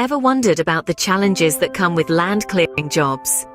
Ever wondered about the challenges that come with land clearing jobs?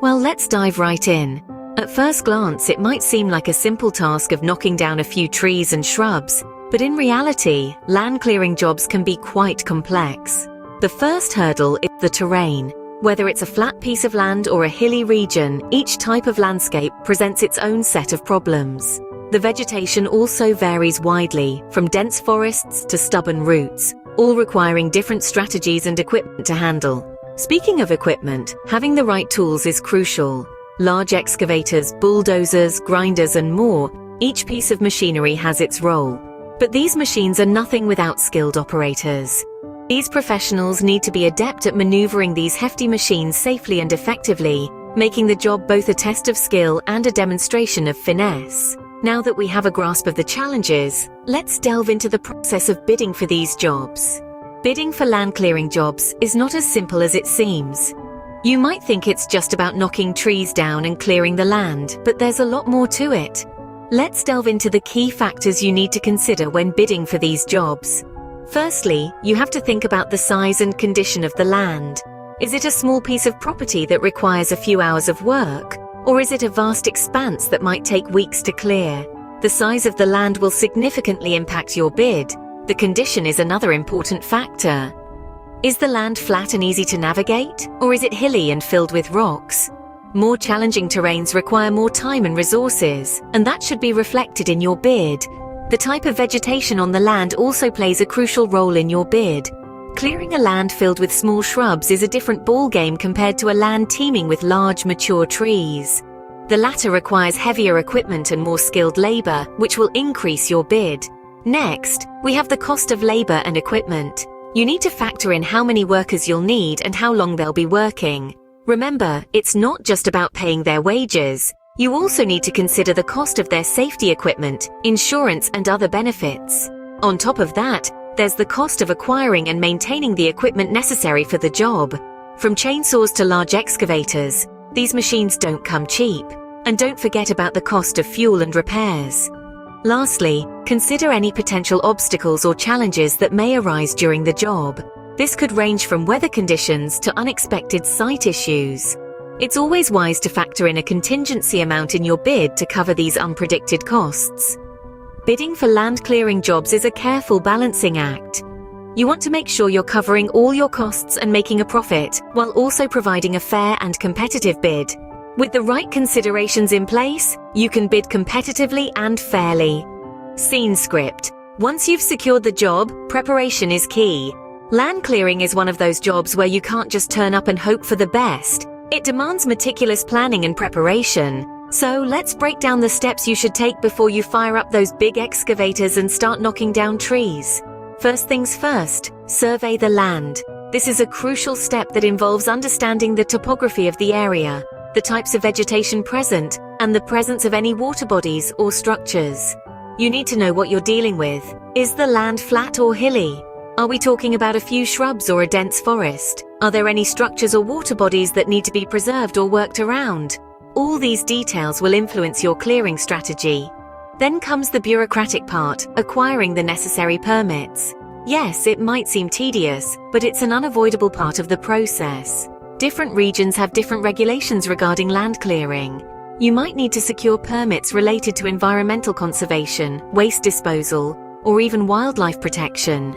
Well, let's dive right in. At first glance, it might seem like a simple task of knocking down a few trees and shrubs, but in reality, land clearing jobs can be quite complex. The first hurdle is the terrain. Whether it's a flat piece of land or a hilly region, each type of landscape presents its own set of problems. The vegetation also varies widely, from dense forests to stubborn roots, all requiring different strategies and equipment to handle. Speaking of equipment, having the right tools is crucial. Large excavators, bulldozers, grinders, and more, each piece of machinery has its role. But these machines are nothing without skilled operators. These professionals need to be adept at maneuvering these hefty machines safely and effectively, making the job both a test of skill and a demonstration of finesse. Now that we have a grasp of the challenges, let's delve into the process of bidding for these jobs. Bidding for land clearing jobs is not as simple as it seems. You might think it's just about knocking trees down and clearing the land, but there's a lot more to it. Let's delve into the key factors you need to consider when bidding for these jobs. Firstly, you have to think about the size and condition of the land. Is it a small piece of property that requires a few hours of work? Or is it a vast expanse that might take weeks to clear? The size of the land will significantly impact your bid. The condition is another important factor. Is the land flat and easy to navigate, or is it hilly and filled with rocks? More challenging terrains require more time and resources, and that should be reflected in your bid. The type of vegetation on the land also plays a crucial role in your bid. Clearing a land filled with small shrubs is a different ballgame compared to a land teeming with large, mature trees. The latter requires heavier equipment and more skilled labor, which will increase your bid. Next, we have the cost of labor and equipment. You need to factor in how many workers you'll need and how long they'll be working. Remember, it's not just about paying their wages. You also need to consider the cost of their safety equipment, insurance, and other benefits. On top of that, there's the cost of acquiring and maintaining the equipment necessary for the job. From chainsaws to large excavators, these machines don't come cheap. And don't forget about the cost of fuel and repairs. Lastly, consider any potential obstacles or challenges that may arise during the job. This could range from weather conditions to unexpected site issues. It's always wise to factor in a contingency amount in your bid to cover these unpredicted costs. Bidding for land clearing jobs is a careful balancing act. You want to make sure you're covering all your costs and making a profit, while also providing a fair and competitive bid. With the right considerations in place, you can bid competitively and fairly. Scene script. Once you've secured the job, preparation is key. Land clearing is one of those jobs where you can't just turn up and hope for the best. It demands meticulous planning and preparation. So let's break down the steps you should take before you fire up those big excavators and start knocking down trees. First things first, survey the land. This is a crucial step that involves understanding the topography of the area, the types of vegetation present, and the presence of any water bodies or structures. You need to know what you're dealing with. Is the land flat or hilly? Are we talking about a few shrubs or a dense forest? Are there any structures or water bodies that need to be preserved or worked around? All these details will influence your clearing strategy. Then comes the bureaucratic part, acquiring the necessary permits. Yes, it might seem tedious, but it's an unavoidable part of the process. Different regions have different regulations regarding land clearing. You might need to secure permits related to environmental conservation, waste disposal, or even wildlife protection.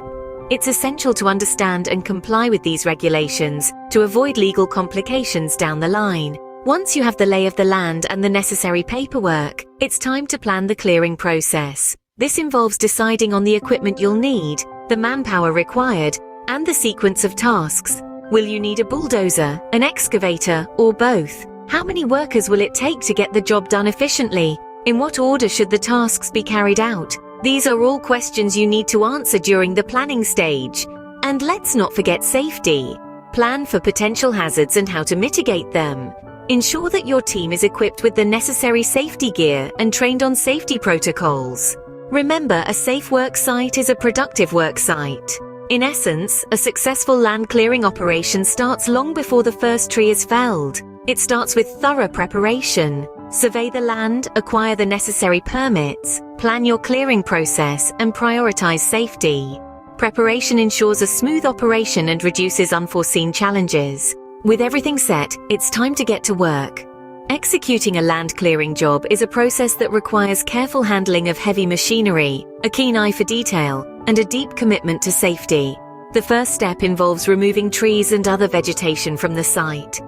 It's essential to understand and comply with these regulations to avoid legal complications down the line. Once you have the lay of the land and the necessary paperwork, it's time to plan the clearing process. This involves deciding on the equipment you'll need, the manpower required, and the sequence of tasks. Will you need a bulldozer, an excavator, or both? How many workers will it take to get the job done efficiently? In what order should the tasks be carried out? These are all questions you need to answer during the planning stage. And let's not forget safety. Plan for potential hazards and how to mitigate them. Ensure that your team is equipped with the necessary safety gear and trained on safety protocols. Remember, a safe work site is a productive work site. In essence, a successful land clearing operation starts long before the first tree is felled. It starts with thorough preparation. Survey the land, acquire the necessary permits, plan your clearing process, and prioritize safety. Preparation ensures a smooth operation and reduces unforeseen challenges. With everything set, it's time to get to work. Executing a land clearing job is a process that requires careful handling of heavy machinery, a keen eye for detail, and a deep commitment to safety. The first step involves removing trees and other vegetation from the site.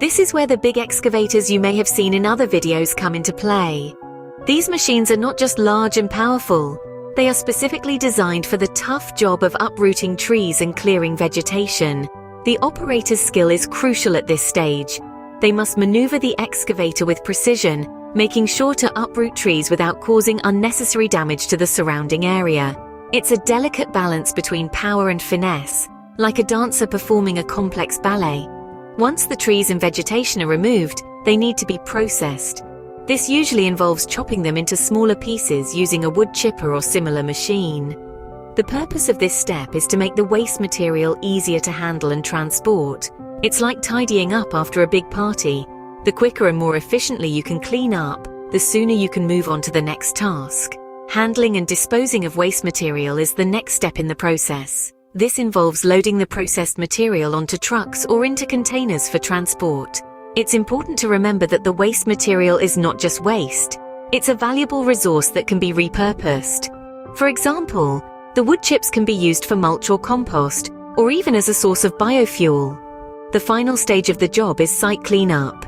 This is where the big excavators you may have seen in other videos come into play. These machines are not just large and powerful, they are specifically designed for the tough job of uprooting trees and clearing vegetation. The operator's skill is crucial at this stage. They must maneuver the excavator with precision, making sure to uproot trees without causing unnecessary damage to the surrounding area. It's a delicate balance between power and finesse, like a dancer performing a complex ballet. Once the trees and vegetation are removed, they need to be processed. This usually involves chopping them into smaller pieces using a wood chipper or similar machine. The purpose of this step is to make the waste material easier to handle and transport. It's like tidying up after a big party. The quicker and more efficiently you can clean up, the sooner you can move on to the next task. Handling and disposing of waste material is the next step in the process. This involves loading the processed material onto trucks or into containers for transport. It's important to remember that the waste material is not just waste. It's a valuable resource that can be repurposed. For example, the wood chips can be used for mulch or compost, or even as a source of biofuel. The final stage of the job is site cleanup.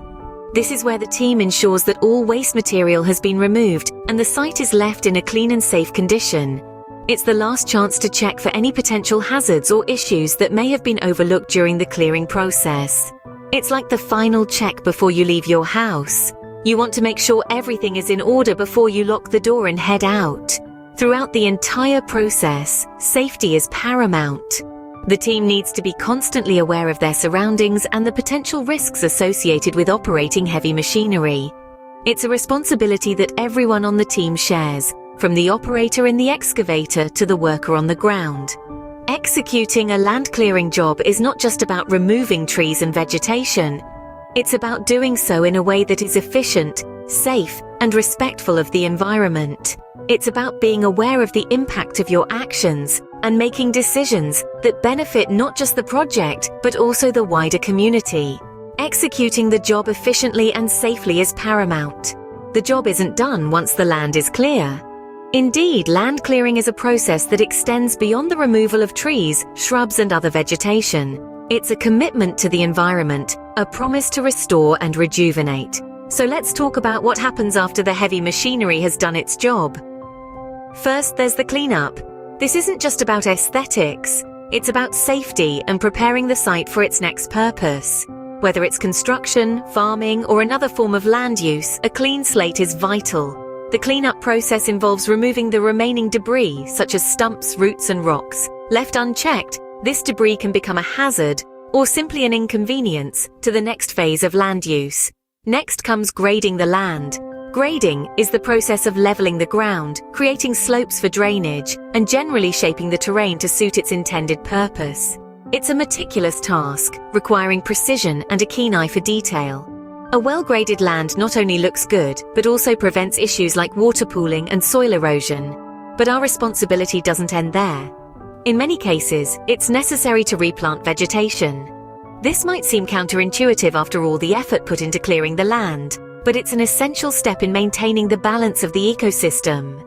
This is where the team ensures that all waste material has been removed and the site is left in a clean and safe condition. It's the last chance to check for any potential hazards or issues that may have been overlooked during the clearing process. It's like the final check before you leave your house. You want to make sure everything is in order before you lock the door and head out. Throughout the entire process, safety is paramount. The team needs to be constantly aware of their surroundings and the potential risks associated with operating heavy machinery. It's a responsibility that everyone on the team shares, from the operator in the excavator to the worker on the ground. Executing a land clearing job is not just about removing trees and vegetation. It's about doing so in a way that is efficient, safe, and respectful of the environment. It's about being aware of the impact of your actions and making decisions that benefit not just the project, but also the wider community. Executing the job efficiently and safely is paramount. The job isn't done once the land is clear. Indeed, land clearing is a process that extends beyond the removal of trees, shrubs, and other vegetation. It's a commitment to the environment, a promise to restore and rejuvenate. So let's talk about what happens after the heavy machinery has done its job. First, there's the cleanup. This isn't just about aesthetics. It's about safety and preparing the site for its next purpose. Whether it's construction, farming, or another form of land use, a clean slate is vital. The cleanup process involves removing the remaining debris, such as stumps, roots, and rocks. Left unchecked, this debris can become a hazard, or simply an inconvenience, to the next phase of land use. Next comes grading the land. Grading is the process of leveling the ground, creating slopes for drainage, and generally shaping the terrain to suit its intended purpose. It's a meticulous task, requiring precision and a keen eye for detail. A well-graded land not only looks good, but also prevents issues like water pooling and soil erosion. But our responsibility doesn't end there. In many cases, it's necessary to replant vegetation. This might seem counterintuitive after all the effort put into clearing the land, but it's an essential step in maintaining the balance of the ecosystem.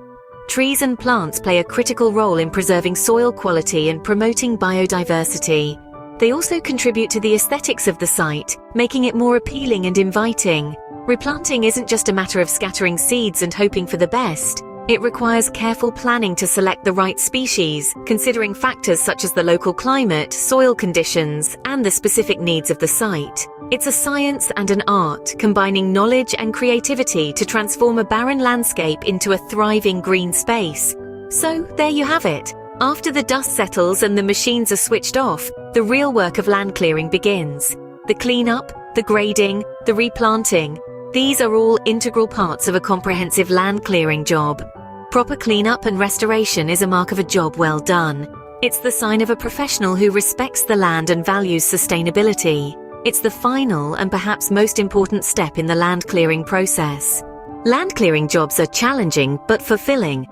Trees and plants play a critical role in preserving soil quality and promoting biodiversity. They also contribute to the aesthetics of the site, making it more appealing and inviting. Replanting isn't just a matter of scattering seeds and hoping for the best. It requires careful planning to select the right species, considering factors such as the local climate, soil conditions, and the specific needs of the site. It's a science and an art, combining knowledge and creativity to transform a barren landscape into a thriving green space. So, there you have it. After the dust settles and the machines are switched off, the real work of land clearing begins. The cleanup, the grading, the replanting. These are all integral parts of a comprehensive land clearing job. Proper cleanup and restoration is a mark of a job well done. It's the sign of a professional who respects the land and values sustainability. It's the final and perhaps most important step in the land clearing process. Land clearing jobs are challenging but fulfilling.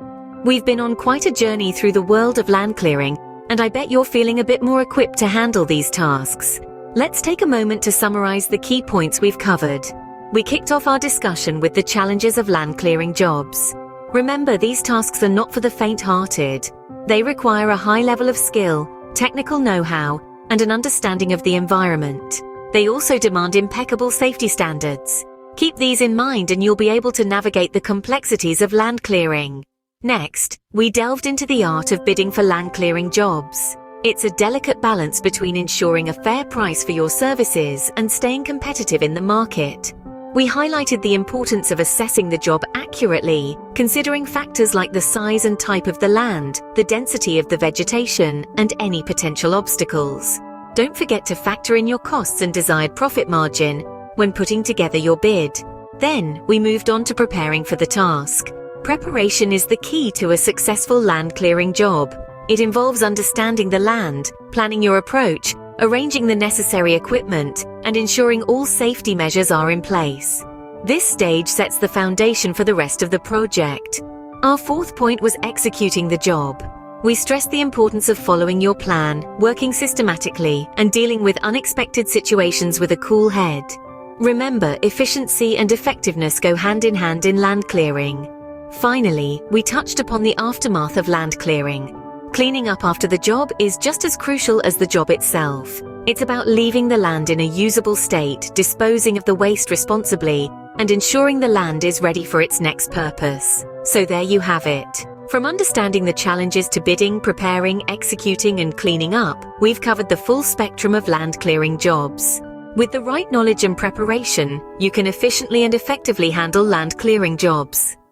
We've been on quite a journey through the world of land clearing, and I bet you're feeling a bit more equipped to handle these tasks. Let's take a moment to summarize the key points we've covered. We kicked off our discussion with the challenges of land clearing jobs. Remember, these tasks are not for the faint-hearted. They require a high level of skill, technical know-how, and an understanding of the environment. They also demand impeccable safety standards. Keep these in mind and you'll be able to navigate the complexities of land clearing. Next, we delved into the art of bidding for land clearing jobs. It's a delicate balance between ensuring a fair price for your services and staying competitive in the market. We highlighted the importance of assessing the job accurately, considering factors like the size and type of the land, the density of the vegetation, and any potential obstacles. Don't forget to factor in your costs and desired profit margin when putting together your bid. Then, we moved on to preparing for the task. Preparation is the key to a successful land clearing job. It involves understanding the land, planning your approach, arranging the necessary equipment, and ensuring all safety measures are in place. This stage sets the foundation for the rest of the project. Our fourth point was executing the job. We stressed the importance of following your plan, working systematically, and dealing with unexpected situations with a cool head. Remember, efficiency and effectiveness go hand in hand in land clearing. Finally, we touched upon the aftermath of land clearing. Cleaning up after the job is just as crucial as the job itself. It's about leaving the land in a usable state, disposing of the waste responsibly, and ensuring the land is ready for its next purpose. So there you have it. From understanding the challenges to bidding, preparing, executing, and cleaning up, we've covered the full spectrum of land clearing jobs. With the right knowledge and preparation, you can efficiently and effectively handle land clearing jobs.